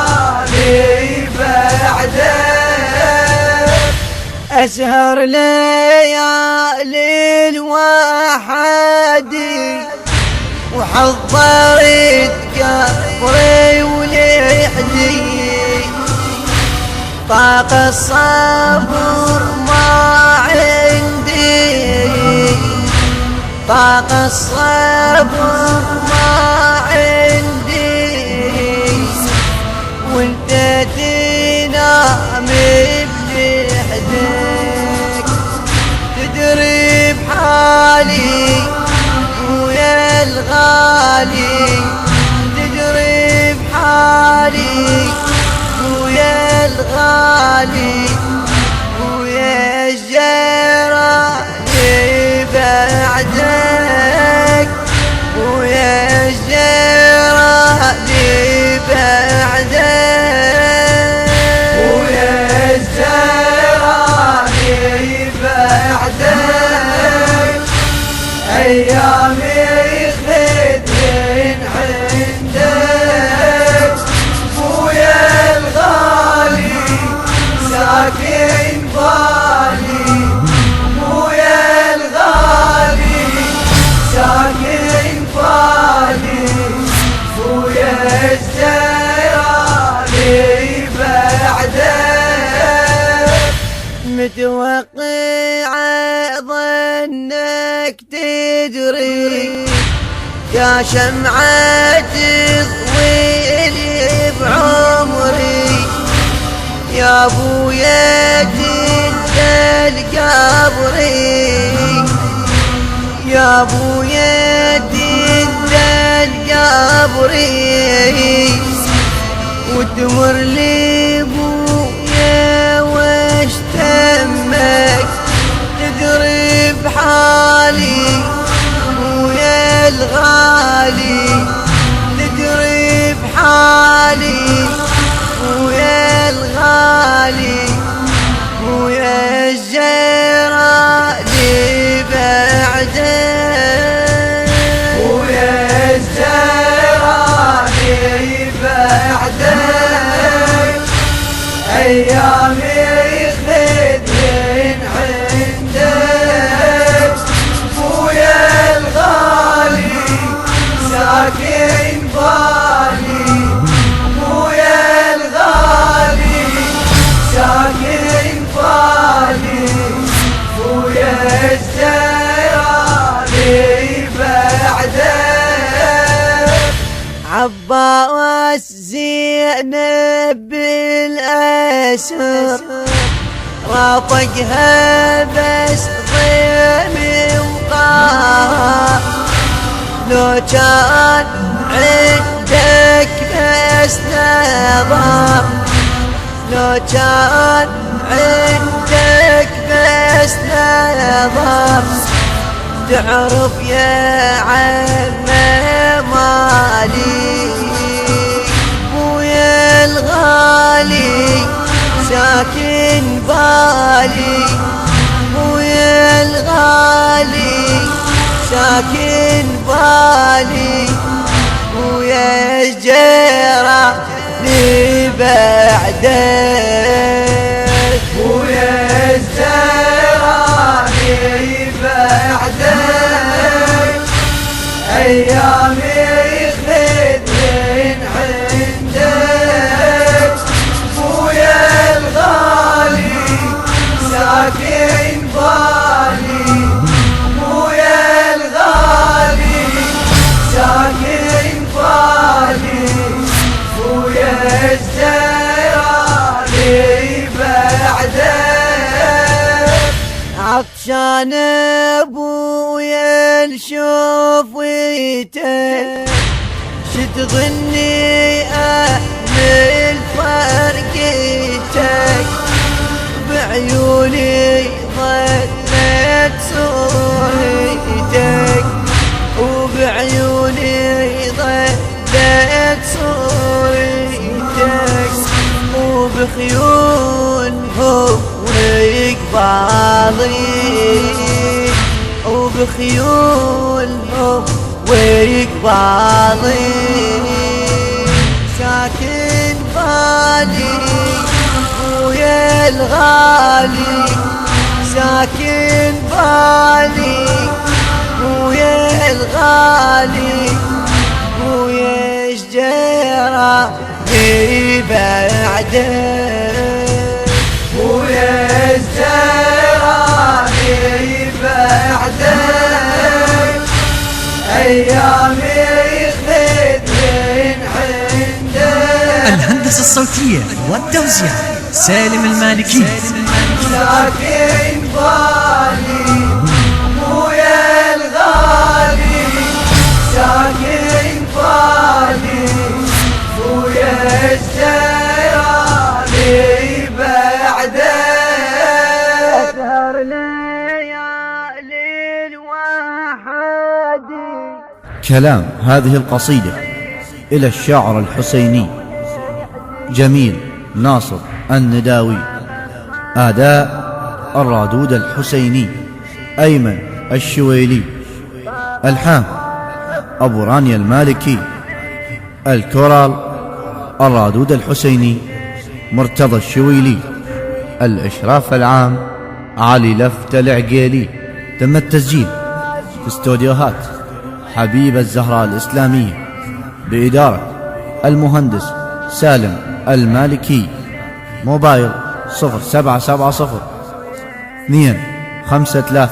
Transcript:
الزيراني بعدك أسهر ليالي الوحدي وحضرت قبري ولحدي طاق الصبر ما عندي طاق الصبر ما عندي وانت تنام بلحدك تدري بحالي ويا الغالي تدري بحالي ويا الغالي ويا الجيراني بعدك ويا الجيراني بعدك ويا الجيراني بعدك أيامي خذين عندك ويا الغالي ساكن بالي ويا الغالي ساكن بالي ويا الزيراني بعدك متوقع ظنك تدري يا شمعة طويلي بعمري يا ابويا جد القبري يا ابويا جد القبري وتمر لي ابويا وش تمك تدري بحالي ويا الغالي تدري بحالي ويا الغالي ويا الجيراني بعدك ويا الجيراني بعدك أيامي خذين عندك ويا الغالي ساكن بالي ويا الغالي ساكن بالي ويا الزيراني بعدك عباس زينب بالأسر رافقها بس ضيمي وقار لو كان عندك بس نظر لو كان عندك بس نظر تعرف يا عم مالي ويا الغالي ساكن بالي ويا الغالي ساكن بالي ويا الجيراني بعدك ويا الجيراني بعدك أيامي خذين عندك ويا الغالي ساكن بالي ويا الغالي ساكن بالي ويا الزيراني بعدك عطشان ابويا نشوف ويتك شتغني احمل فرقتك بعيوني ظلت صورتك وبعيوني ظلت صورتك وبخيولهم ويقبالي وبخيولهم ويقبالي ساكن بالي ويا الغالي، ساكن بالي ويا الغالي، ويا شجرة بعده، ويا شجرة بعده، أيامي خذين عنده. الهندسة الصوتية والتوزيع سالم المالكي. ساكن بالي ويا الغالي، ساكن بالي ويا السيراني بعده، أسهر ليالي الوحدي. كلام هذه القصيدة إلى الشاعر الحسيني جميل ناصر النداوي، أداء الرادود الحسيني أيمن الشويلي، ألحان أبو رانيا المالكي، الكورال الرادود الحسيني مرتضى الشويلي، الإشراف العام علي لفت العقيلي. تم التسجيل في استوديوهات حبيب الزهراء الإسلامية بإدارة المهندس سالم المالكي. موبايل 0770 253